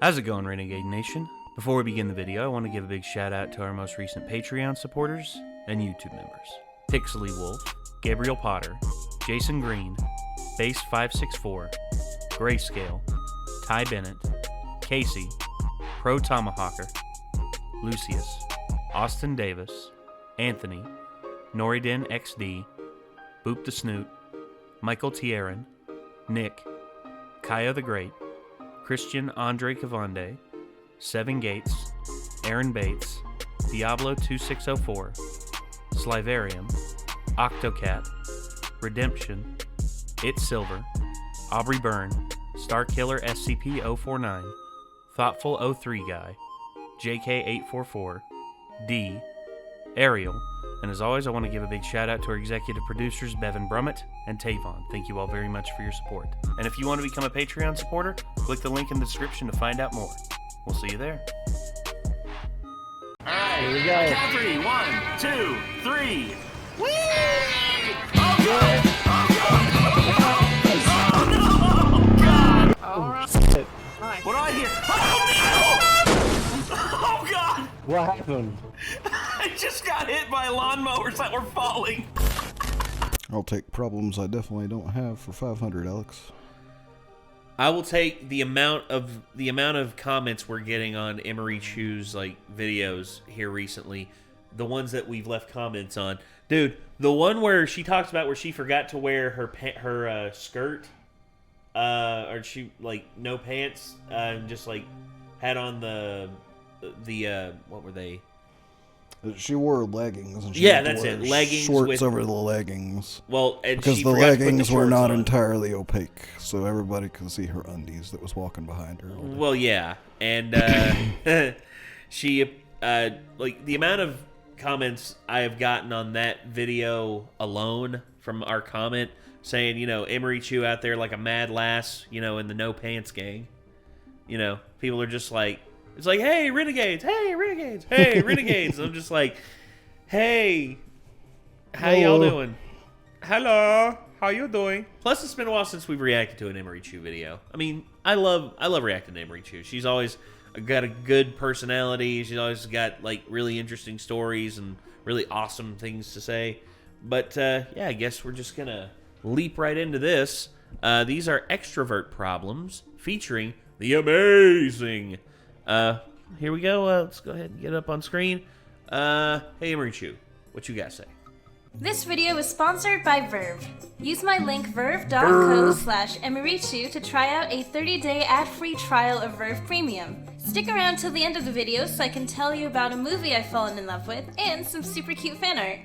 How's it going, Renegade Nation? Before we begin the video, I want to give a big shout out to our most recent Patreon supporters and YouTube members. Pixely Wolf, Gabriel Potter, Jason Green, Base564, Grayscale, Ty Bennett, Casey, Pro Tomahawker, Lucius, Austin Davis, Anthony, Noriden XD, Boop the Snoot, Michael Tieran, Nick, Kaya the Great, Christian Andre Cavande, Seven Gates, Aaron Bates, Diablo2604, Slivarium, Octocat, Redemption, It's Silver, Aubrey Byrne, Starkiller SCP-049, Thoughtful 03 Guy, JK844, D, Ariel, and as always, I want to give a big shout out to our executive producers, Bevan Brummett and Tavon. Thank you all very much for your support. And if you want to become a Patreon supporter, click the link in the description to find out more. We'll see you there. Alright, here we go. Count three. 1, 2, 3. Whee! Oh god! Oh god! Oh god! Alright. What do I hear? Oh no! Oh god! What happened? I just got hit by lawnmowers that were falling. I'll take problems I definitely don't have for 500, Alex. I will take the amount of comments we're getting on Emery Chu's videos here recently, the ones that we've left comments on. Dude, the one where she talks about where she forgot to wear her skirt, or she no pants, and just had on the what were they? She wore leggings. And she Yeah, had to that's wear it. Leggings shorts with over the leggings. Well, and because she the forgot to put leggings were shorts not on. entirely opaque, so everybody could see her undies that was walking behind her. Well, yeah, and she the amount of comments I have gotten on that video alone from our comment saying, Emery Chu out there like a mad lass, in the no pants gang. People are just like, it's like, hey, Renegades, hey, Renegades, hey, Renegades. And I'm just like, hey, how y'all doing? Hello, how you doing? Plus, it's been a while since we've reacted to an Emery Chu video. I mean, I love reacting to Emery Chu. She's always got a good personality. She's always got really interesting stories and really awesome things to say. But yeah, I guess we're just gonna leap right into this. These are extrovert problems featuring the amazing. Here we go. Let's go ahead and get up on screen. Hey, Emery Chu, what you got to say? This video is sponsored by Verve. Use my link verve.co/emerychu to try out a 30-day ad-free trial of Verve Premium. Stick around till the end of the video so I can tell you about a movie I've fallen in love with and some super cute fan art.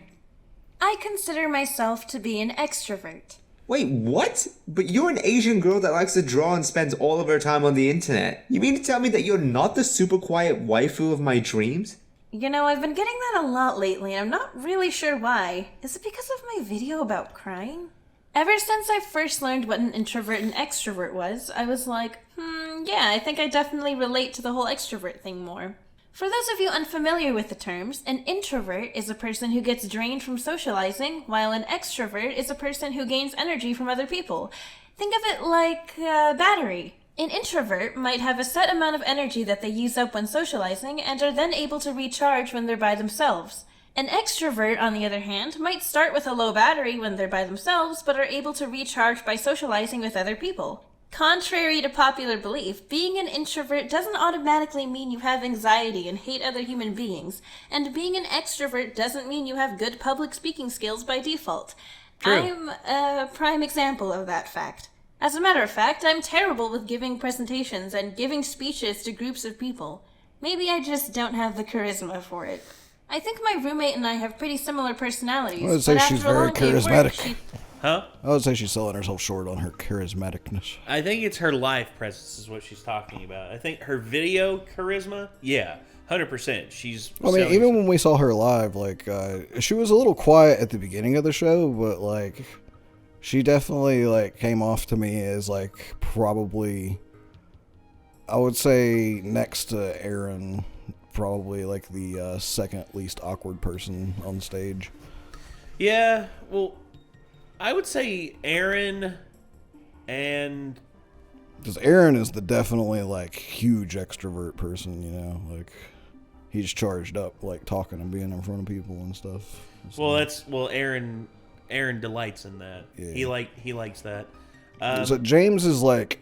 I consider myself to be an extrovert. Wait, what? But you're an Asian girl that likes to draw and spends all of her time on the internet. You mean to tell me that you're not the super quiet waifu of my dreams? I've been getting that a lot lately, and I'm not really sure why. Is it because of my video about crying? Ever since I first learned what an introvert and extrovert was, I was like, yeah, I think I definitely relate to the whole extrovert thing more. For those of you unfamiliar with the terms, an introvert is a person who gets drained from socializing, while an extrovert is a person who gains energy from other people. Think of it like a battery. An introvert might have a set amount of energy that they use up when socializing and are then able to recharge when they're by themselves. An extrovert, on the other hand, might start with a low battery when they're by themselves, but are able to recharge by socializing with other people. Contrary to popular belief, being an introvert doesn't automatically mean you have anxiety and hate other human beings, and being an extrovert doesn't mean you have good public speaking skills by default. True. I'm a prime example of that fact. As a matter of fact, I'm terrible with giving presentations and giving speeches to groups of people. Maybe I just don't have the charisma for it. I think my roommate and I have pretty similar personalities. I would say but she's after a very long day of work, charismatic. Huh? I would say she's selling herself short on her charismaticness. I think it's her live presence is what she's talking about. I think her video charisma, yeah, 100%. She's. I mean, even when we saw her live, she was a little quiet at the beginning of the show, but she definitely came off to me as probably, I would say next to Aaron, probably the second least awkward person on stage. Yeah, well, I would say Aaron and Because Aaron is the definitely, like, huge extrovert person, you know? Like, he's charged up, like, talking and being in front of people and stuff. Well, Aaron delights in that. Yeah. He likes that. So James is, like,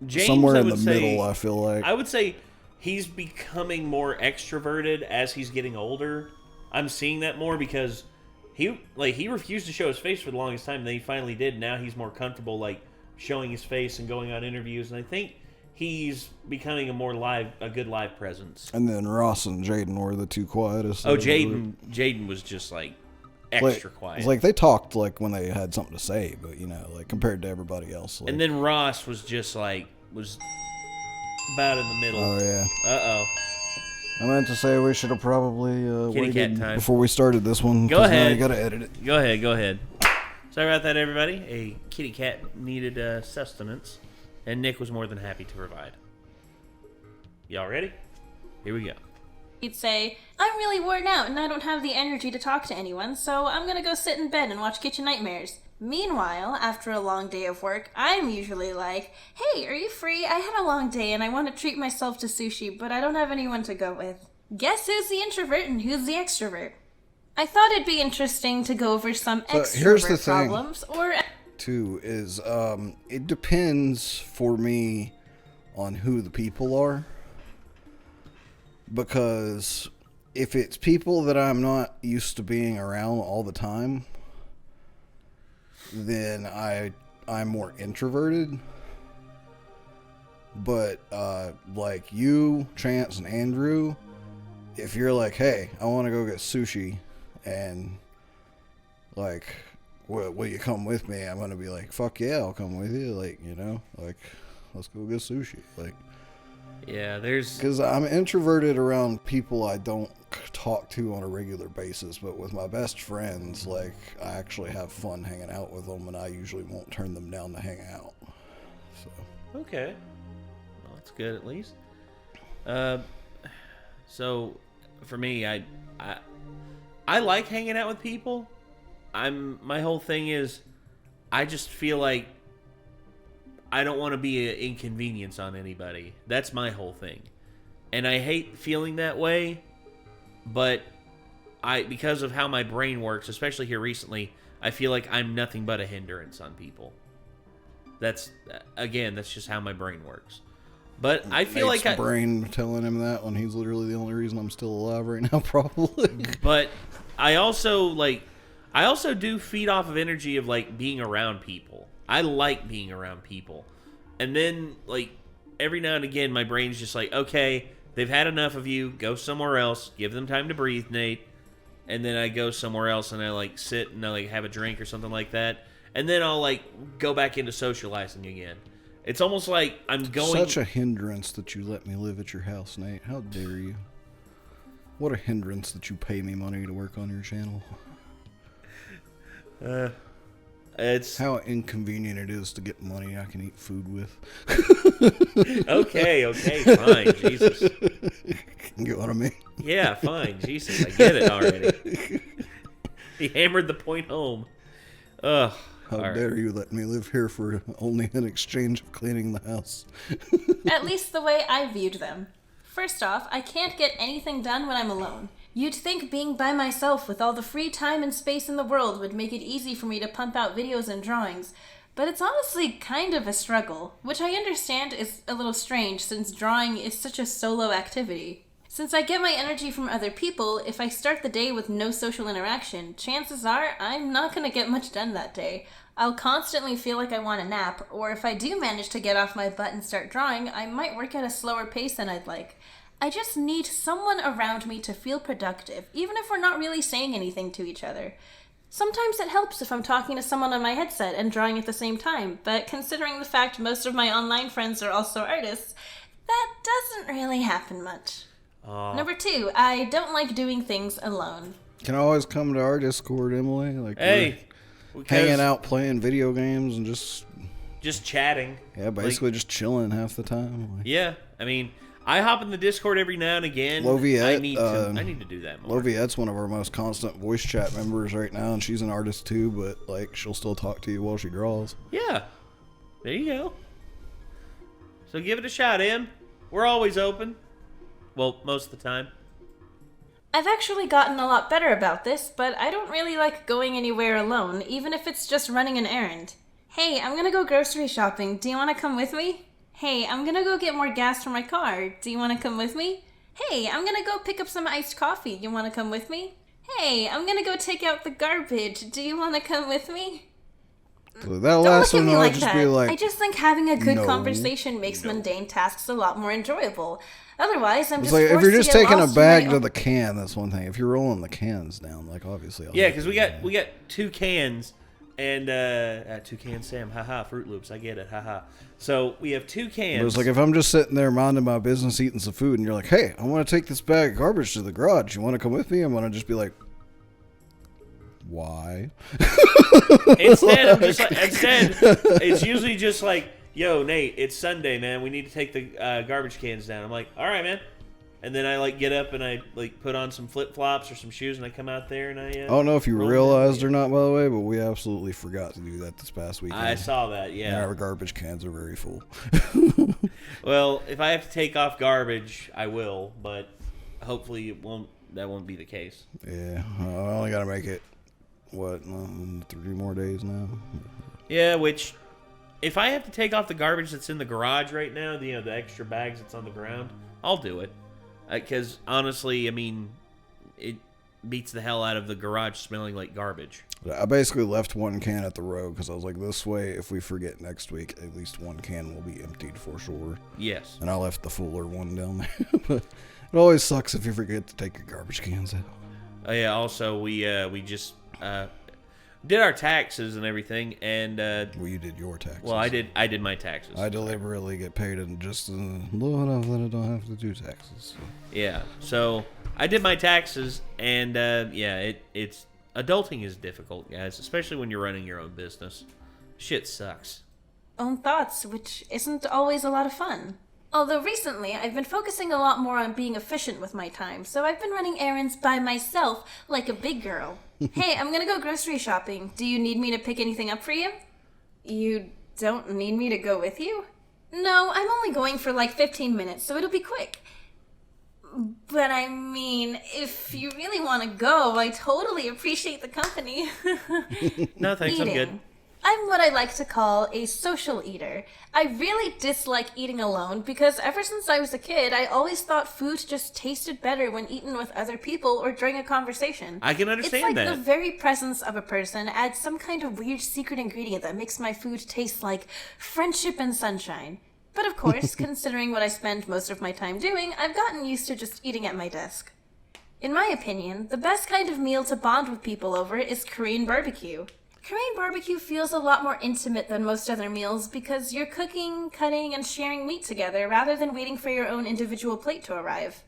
somewhere in the middle, I feel like. I would say he's becoming more extroverted as he's getting older. I'm seeing that more because he refused to show his face for the longest time, and then he finally did. Now he's more comfortable, like, showing his face and going on interviews, and I think he's becoming a good live presence. And then Ross and Jaden were the two quietest. Oh, Jaden was just like extra quiet. It's like they talked like when they had something to say, but you know, like compared to everybody else. Like, and then Ross was just like about in the middle. Oh yeah. Uh-oh. I meant to say we should have probably waited time. before we started this one. Go ahead. Now you gotta edit it. Go ahead. Sorry about that, everybody. A kitty cat needed sustenance, and Nick was more than happy to provide. Y'all ready? Here we go. He'd say, I'm really worn out and I don't have the energy to talk to anyone, so I'm gonna go sit in bed and watch Kitchen Nightmares. Meanwhile, after a long day of work, I'm usually like, hey, are you free? I had a long day and I want to treat myself to sushi, but I don't have anyone to go with. Guess who's the introvert and who's the extrovert? I thought it'd be interesting to go over some extrovert problems, too, is it depends for me on who the people are. Because if it's people that I'm not used to being around all the time, then I'm more introverted. But like you, Chance, and Andrew, if you're like, hey, I want to go get sushi, and like, will you come with me? I'm gonna be like, fuck yeah, I'll come with you. Like, you know, like, let's go get sushi. Like, yeah, because I'm introverted around people I don't talk to on a regular basis, but with my best friends, like, I actually have fun hanging out with them, and I usually won't turn them down to hang out. So okay, well, that's good at least. So for me, I like hanging out with people. My whole thing is, I just feel like I don't want to be an inconvenience on anybody. That's my whole thing. And I hate feeling that way, but because of how my brain works, especially here recently, I feel like I'm nothing but a hindrance on people. That's just how my brain works. But I feel like brain telling him that when he's literally the only reason I'm still alive right now, probably. But I also do feed off of energy of like being around people. I like being around people. And then like every now and again my brain's just like, okay, they've had enough of you, go somewhere else, give them time to breathe, Nate. And then I go somewhere else and I like sit and I like have a drink or something like that. And then I'll like go back into socializing again. It's almost like I'm going... Such a hindrance that you let me live at your house, Nate. How dare you? What a hindrance that you pay me money to work on your channel. It's... How inconvenient it is to get money I can eat food with. Okay, fine, Jesus. You get what I mean? Yeah, fine, Jesus, I get it already. He hammered the point home. Ugh. How dare you let me live here for only an exchange of cleaning the house? At least the way I viewed them. First off, I can't get anything done when I'm alone. You'd think being by myself with all the free time and space in the world would make it easy for me to pump out videos and drawings, but it's honestly kind of a struggle, which I understand is a little strange since drawing is such a solo activity. Since I get my energy from other people, if I start the day with no social interaction, chances are I'm not going to get much done that day. I'll constantly feel like I want a nap, or if I do manage to get off my butt and start drawing, I might work at a slower pace than I'd like. I just need someone around me to feel productive, even if we're not really saying anything to each other. Sometimes it helps if I'm talking to someone on my headset and drawing at the same time, but considering the fact most of my online friends are also artists, that doesn't really happen much. Number 2, I don't like doing things alone. Can always come to our Discord, Emily. Like, hey, hanging out, playing video games, and just chatting. Yeah, basically just chilling half the time. Like, yeah, I mean, I hop in the Discord every now and again. Loviette, I need to do that more. Loviette's one of our most constant voice chat members right now, and she's an artist too, but like she'll still talk to you while she draws. Yeah, there you go. So give it a shot, Em. We're always open. Well, most of the time. I've actually gotten a lot better about this, but I don't really like going anywhere alone, even if it's just running an errand. Hey, I'm gonna go grocery shopping. Do you want to come with me? Hey, I'm gonna go get more gas for my car. Do you want to come with me? Hey, I'm gonna go pick up some iced coffee. You want to come with me? Hey, I'm gonna go take out the garbage. Do you want to come with me? So that Don't last look at one, me I'll like just that. be like, I just think having a good no. conversation makes mundane tasks a lot more enjoyable. Otherwise, I'm it's just like if forced you're to just get taking a lost in my bag to own- the can, that's one thing. If you're rolling the cans down, like obviously. I'll Yeah, do because that. we got 2 cans and 2 cans, Sam. Haha, Fruit Loops. I get it. Haha. So we have 2 cans. But it's like if I'm just sitting there minding my business, eating some food, and you're like, "Hey, I want to take this bag of garbage to the garage. You want to come with me?" I'm gonna just be like, "Why?" Instead, it's usually just like, "Yo, Nate, it's Sunday, man. We need to take the garbage cans down." I'm like, "All right, man." And then I like get up and I like put on some flip flops or some shoes and I come out there and I. I don't know if you roll realized in. or not, by the way, but we absolutely forgot to do that this past weekend. I saw that. And Yeah. our garbage cans are very full. Well, if I have to take off garbage, I will, but hopefully that won't be the case. Yeah, I only gotta make it. What? 3 more days now. Yeah, which if I have to take off the garbage that's in the garage right now, the extra bags that's on the ground, I'll do it. Because honestly, I mean, it beats the hell out of the garage smelling like garbage. I basically left 1 can at the road because I was like, this way, if we forget next week, at least 1 can will be emptied for sure. Yes. And I left the fuller one down there. But it always sucks if you forget to take your garbage cans out. Oh yeah. Also, we just did our taxes and everything, and Well, you did your taxes. well, I did my taxes. I deliberately get paid in just low enough that I don't have to do taxes. So. Yeah. So I did my taxes, and yeah, it's adulting is difficult, guys, especially when you're running your own business. Shit sucks. own thoughts, which isn't always a lot of fun. Although recently, I've been focusing a lot more on being efficient with my time, so I've been running errands by myself like a big girl. Hey, I'm gonna go grocery shopping. Do you need me to pick anything up for you? You don't need me to go with you? No, I'm only going for like 15 minutes, so it'll be quick. But I mean, if you really want to go, I totally appreciate the company. No, thanks, I'm good. I'm what I like to call a social eater. I really dislike eating alone because ever since I was a kid, I always thought food just tasted better when eaten with other people or during a conversation. I can understand It's like that. the very presence of a person adds some kind of weird secret ingredient that makes my food taste like friendship and sunshine. But of course, considering what I spend most of my time doing, I've gotten used to just eating at my desk. In my opinion, the best kind of meal to bond with people over is Korean barbecue. Korean barbecue feels a lot more intimate than most other meals because you're cooking, cutting, and sharing meat together rather than waiting for your own individual plate to arrive.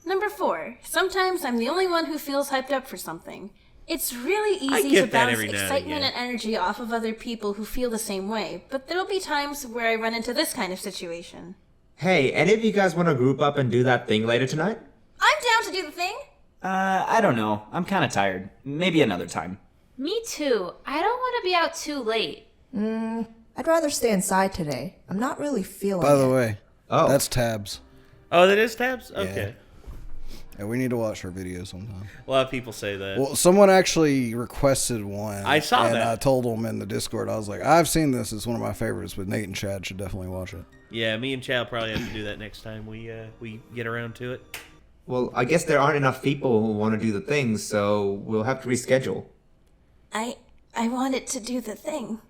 Number 4. Sometimes I'm the only one who feels hyped up for something. It's really easy get to that bounce every now and excitement again. and energy off of other people who feel the same way, but there'll be times where I run into this kind of situation. Hey, any of you guys want to group up and do that thing later tonight? I'm down to do the thing! I don't know. I'm kind of tired. Maybe another time. Me too. I don't want to be out too late. I'd rather stay inside today. I'm not really feeling By the it. way, Oh. that's Tabs. Oh, that is Tabs? Okay. Yeah, we need to watch her video sometime. A lot of people say that. Well, someone actually requested one. I saw and that. I told them in the Discord, I was like, I've seen this. It's one of my favorites, but Nate and Chad should definitely watch it. Yeah, me and Chad probably have to do that next time we get around to it. Well, I guess there aren't enough people who want to do the thing, so we'll have to reschedule. I wanted to do the thing.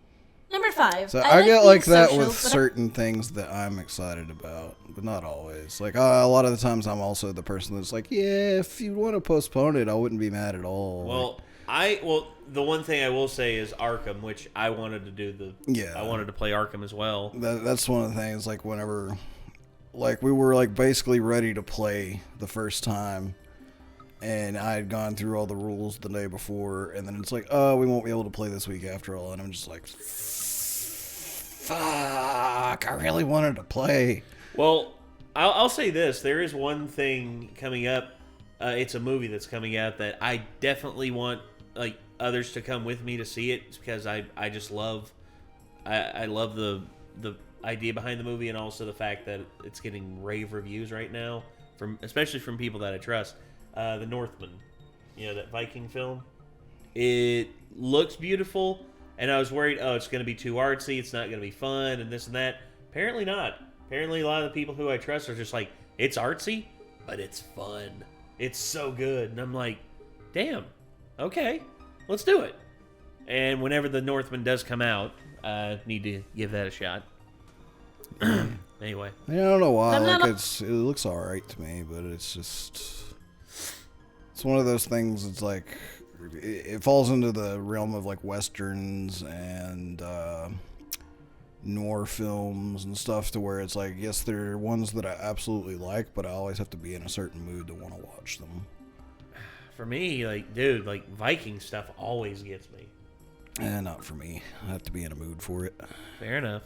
Number 5. So I I get being like that social, with but certain things that I'm excited about, but not always. Like a lot of the times I'm also the person that's like, yeah, if you want to postpone it, I wouldn't be mad at all. Well, the one thing I will say is Arkham, which I wanted to do I wanted to play Arkham as well. That's one of the things, like whenever, like we were like basically ready to play the first time, and I had gone through all the rules the day before, and then it's like, oh, we won't be able to play this week after all, and I'm just like, fuck, I really wanted to play. Well, I'll say this: there is one thing coming up. It's a movie that's coming out that I definitely want like others to come with me to see it because I just love I love the idea behind the movie, and also the fact that it's getting rave reviews right now, especially from people that I trust. The Northman, that Viking film. It looks beautiful, and I was worried, it's going to be too artsy, it's not going to be fun, and this and that. Apparently not. Apparently a lot of the people who I trust are just like, it's artsy, but it's fun. It's so good. And I'm like, damn, okay, let's do it. And whenever the Northman does come out, I need to give that a shot. Anyway. I don't know why. It looks alright to me, but it's one of those things. It's like it falls into the realm of like westerns and noir films and stuff, to where it's like, yes, there are ones that I absolutely like, but I always have to be in a certain mood to want to watch them. For me, dude, Viking stuff always gets me. Not for me. I have to be in a mood for it. Fair enough.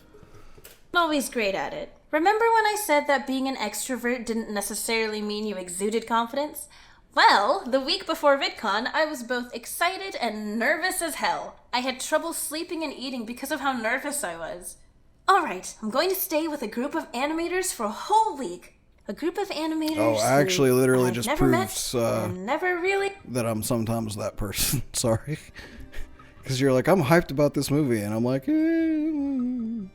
Always great at it. Remember when I said that being an extrovert didn't necessarily mean you exuded confidence? Well, the week before VidCon, I was both excited and nervous as hell. I had trouble sleeping and eating because of how nervous I was. Alright, I'm going to stay with a group of animators for a whole week. A group of animators I actually literally I've just never proves never really that I'm sometimes that person. Sorry. Because you're like, I'm hyped about this movie, and I'm like, communicated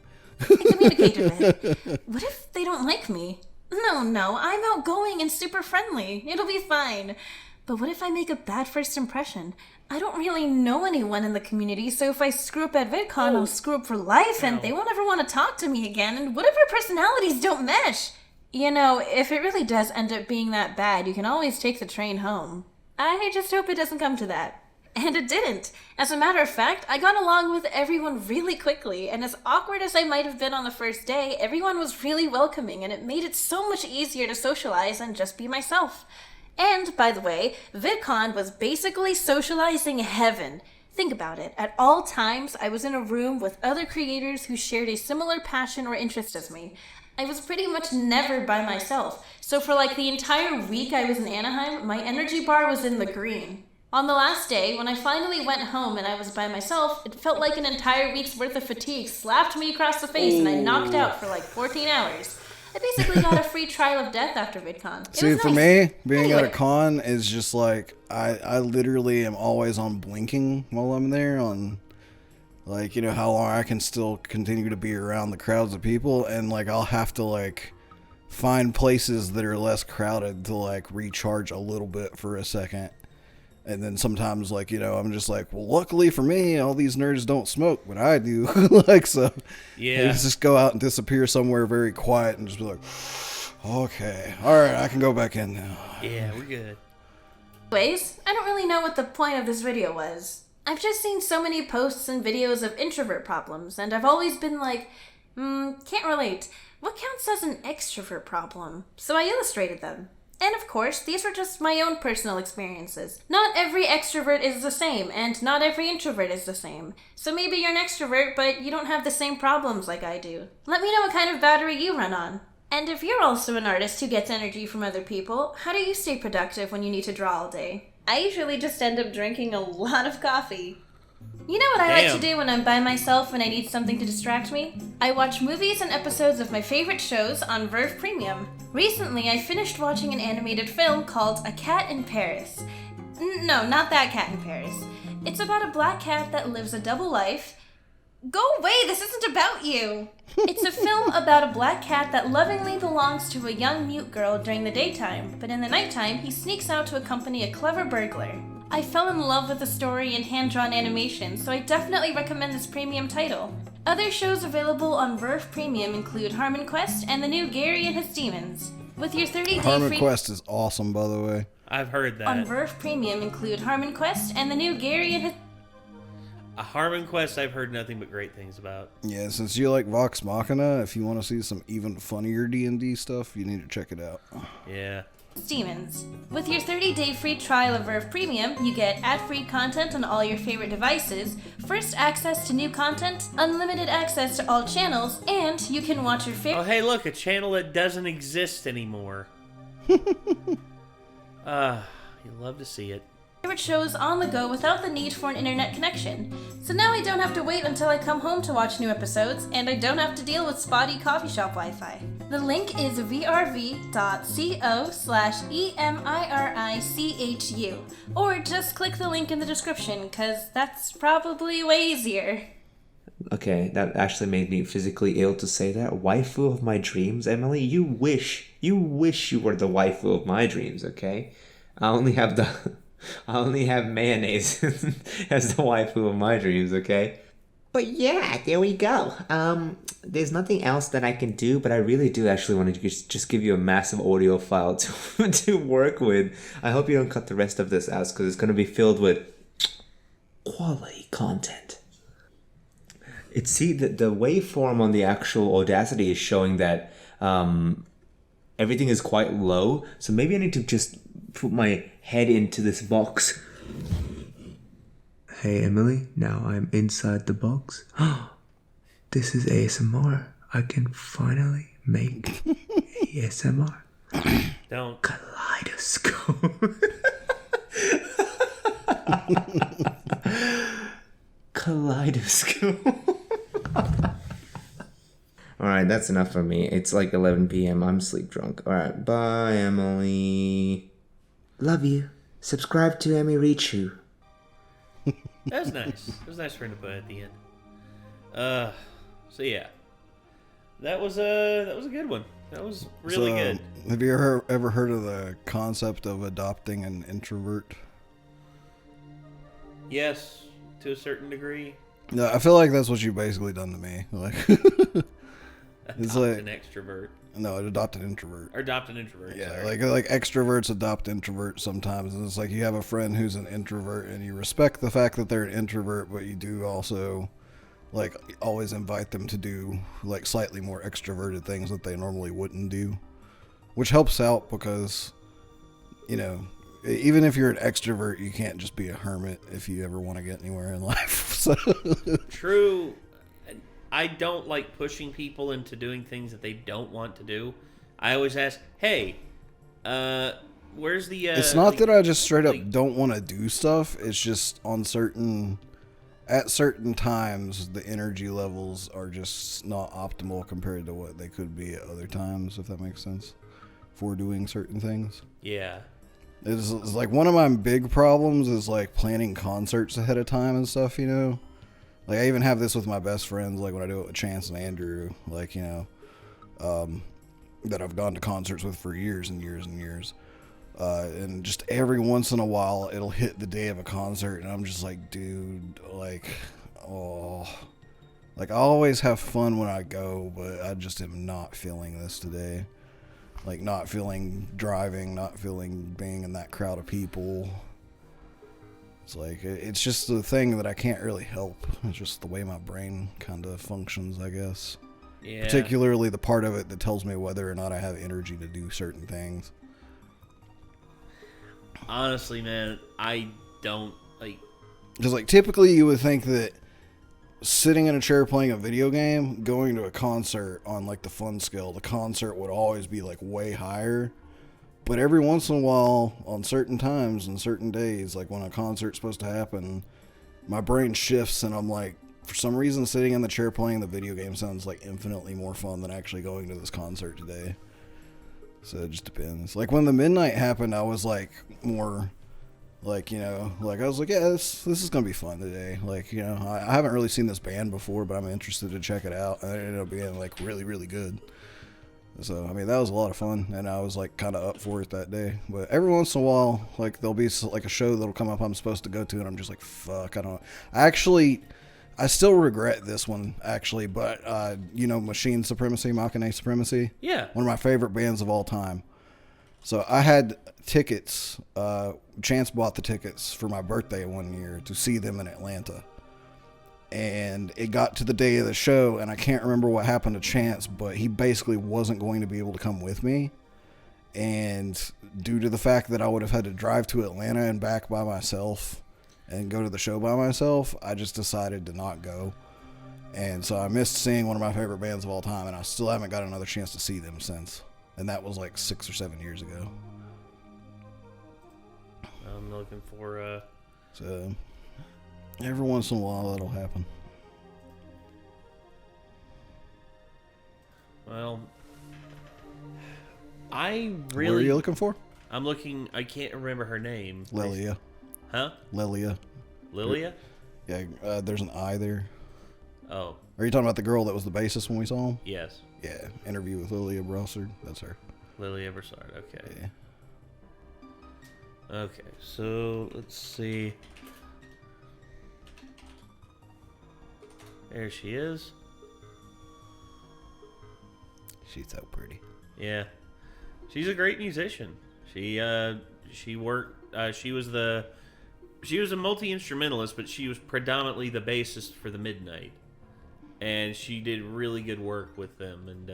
with. What if they don't like me? No, I'm outgoing and super friendly. It'll be fine. But what if I make a bad first impression? I don't really know anyone in the community, so if I screw up at VidCon, I'll screw up for life, and they won't ever want to talk to me again, and what if our personalities don't mesh? If it really does end up being that bad, you can always take the train home. I just hope it doesn't come to that. And it didn't. As a matter of fact, I got along with everyone really quickly, and as awkward as I might have been on the first day, everyone was really welcoming, and it made it so much easier to socialize and just be myself. And, by the way, VidCon was basically socializing heaven. Think about it. At all times, I was in a room with other creators who shared a similar passion or interest as me. I was pretty much never by myself, so for the entire week I was in Anaheim, my energy bar was in the green. On the last day, when I finally went home and I was by myself, it felt like an entire week's worth of fatigue slapped me across the face and I knocked out for 14 hours. I basically got a free trial of death after VidCon. See, for me, being at a con is just I literally am always on blinking while I'm there, on how long I can still continue to be around the crowds of people, and I'll have to find places that are less crowded to recharge a little bit for a second. And then sometimes, I'm just well, luckily for me, all these nerds don't smoke, but I do. So yeah, just go out and disappear somewhere very quiet and just be okay, all right, I can go back in now. Yeah, we're good. Anyways, I don't really know what the point of this video was. I've just seen so many posts and videos of introvert problems, and I've always been can't relate. What counts as an extrovert problem? So I illustrated them. And of course, these were just my own personal experiences. Not every extrovert is the same, and not every introvert is the same. So maybe you're an extrovert, but you don't have the same problems like I do. Let me know what kind of battery you run on. And if you're also an artist who gets energy from other people, how do you stay productive when you need to draw all day? I usually just end up drinking a lot of coffee. You know what I like to do when I'm by myself and I need something to distract me? I watch movies and episodes of my favorite shows on Verve Premium. Recently, I finished watching an animated film called A Cat in Paris. No, not that cat in Paris. It's about a black cat that lives a double life. Go away, this isn't about you! It's a film about a black cat that lovingly belongs to a young mute girl during the daytime, but in the nighttime, he sneaks out to accompany a clever burglar. I fell in love with the story and hand-drawn animation, so I definitely recommend this premium title. Other shows available on Verve Premium include Harmon Quest and the new Gary and His Demons. With your 30-day Harmon Quest is awesome, by the way. I've heard that. On Verve Premium include Harmon Quest and the new Gary and His... A Harmon Quest I've heard nothing but great things about. Yeah, since you like Vox Machina, if you want to see some even funnier D&D stuff, you need to check it out. Yeah. Demons. With your 30-day free trial of Verve Premium, you get ad-free content on all your favorite devices, first access to new content, unlimited access to all channels, and you can watch your favorite... Oh, hey, look, a channel that doesn't exist anymore. You love to see it. favorite shows on the go without the need for an internet connection. So now I don't have to wait until I come home to watch new episodes, and I don't have to deal with spotty coffee shop Wi-Fi. The link is vrv.co/EMIRICHU, or just click the link in the description, cause that's probably way easier. Okay, that actually made me physically ill to say that. Waifu of my dreams, Emily? You wish you were the waifu of my dreams, okay? I only have mayonnaise as the waifu of my dreams, okay? But yeah, there we go. There's nothing else that I can do, but I really do actually want to just give you a massive audio file to work with. I hope you don't cut the rest of this out, because it's going to be filled with quality content. The waveform on the actual Audacity is showing that everything is quite low, so maybe I need to just put my head into this box. Hey Emily, now I'm inside the box. This is ASMR. I can finally make ASMR. Don't. Kaleidoscope. Kaleidoscope. Alright, that's enough for me. It's like 11 p.m. I'm sleep drunk. Alright, bye Emily. Love you. Subscribe to Emmy Richu. That was nice. It was nice for him to put at the end. So yeah, that was a good one. That was really good. Have you ever heard of the concept of adopting an introvert? Yes, to a certain degree. No, I feel like that's what you've basically done to me. Like, it's like an extrovert. No, an adopted introvert. Or adopted introvert. Yeah, sorry. like extroverts adopt introverts sometimes, and it's like you have a friend who's an introvert, and you respect the fact that they're an introvert, but you do also, like, always invite them to do like slightly more extroverted things that they normally wouldn't do, which helps out because, you know, even if you're an extrovert, you can't just be a hermit if you ever want to get anywhere in life. So. True. I don't like pushing people into doing things that they don't want to do. I always ask, hey, where's the... it's not that I just straight up don't want to do stuff. It's just at certain times, the energy levels are just not optimal compared to what they could be at other times, if that makes sense, for doing certain things. Yeah. It's like one of my big problems is like planning concerts ahead of time and stuff, you know? Like, I even have this with my best friends, like when I do it with Chance and Andrew, like, you know, that I've gone to concerts with for years and years and years. And just every once in a while, it'll hit the day of a concert, and I'm just like, dude, like, oh. Like, I always have fun when I go, but I just am not feeling this today. Like, not feeling driving, not feeling being in that crowd of people. It's like, it's just the thing that I can't really help. It's just the way my brain kind of functions, I guess. Yeah. Particularly the part of it that tells me whether or not I have energy to do certain things. Honestly, man, I don't, like... Because, like, typically you would think that sitting in a chair playing a video game, going to a concert on, like, the fun scale, the concert would always be, like, way higher. But every once in a while, on certain times and certain days, like when a concert's supposed to happen, my brain shifts and I'm like, for some reason, sitting in the chair playing the video game sounds like infinitely more fun than actually going to this concert today. So it just depends. Like when the midnight happened, I was like more like, you know, like I was like, yeah, this is going to be fun today. Like, you know, I haven't really seen this band before, but I'm interested to check it out. And it ended up being like really, really good. So, I mean, that was a lot of fun, and I was, like, kind of up for it that day. But every once in a while, like, there'll be, like, a show that'll come up I'm supposed to go to, and I'm just like, fuck, I don't... I still regret this one, actually, but, you know, Machine Supremacy, Machine Supremacy? Yeah. One of my favorite bands of all time. So, I had tickets, Chance bought the tickets for my birthday one year to see them in Atlanta. And it got to the day of the show, and I can't remember what happened to Chance, but he basically wasn't going to be able to come with me. And due to the fact that I would have had to drive to Atlanta and back by myself and go to the show by myself, I just decided to not go. And so I missed seeing one of my favorite bands of all time, and I still haven't got another chance to see them since. And that was like 6 or 7 years ago. I'm looking for. So every once in a while that'll happen. Well, I What really. are you looking for? I'm looking. I can't remember her name. Lilia. Huh? Lilia. Lilia? Yeah, there's an I there. Oh. Are you talking about the girl that was the bassist when we saw him? Yes. Yeah, interview with Lilia Brossard. That's her. Lilia Broussard. Okay. Yeah. Okay. So let's see. There she is. She's so pretty. Yeah. She's a great musician. She worked. She was a multi-instrumentalist, but she was predominantly the bassist for the Midnight, and she did really good work with them. And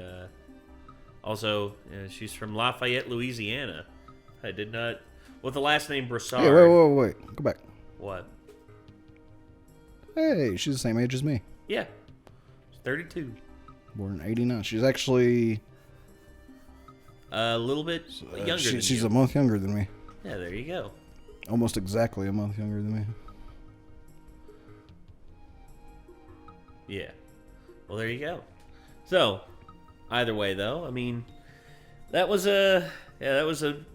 also, she's from Lafayette, Louisiana. I did not with the last name Broussard. Hey, wait. Go back. What? Hey, she's the same age as me. Yeah, she's 32. Born in '89. She's actually A little bit younger than she's you. a month younger than me. Yeah, there you go. Almost exactly a month younger than me. Yeah. Well, there you go. So, either way, though, I mean, that was a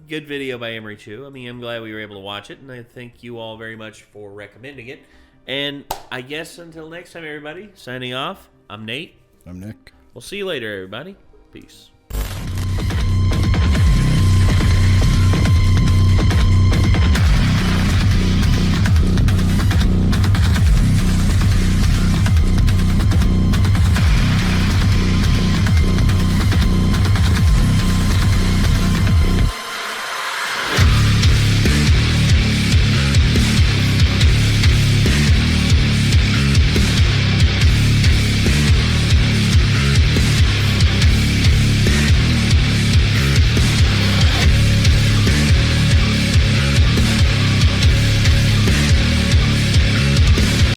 good video by Emery Chu. I mean, I'm glad we were able to watch it, and I thank you all very much for recommending it. And I guess until next time, everybody, signing off, I'm Nate. I'm Nick. We'll see you later, everybody. Peace.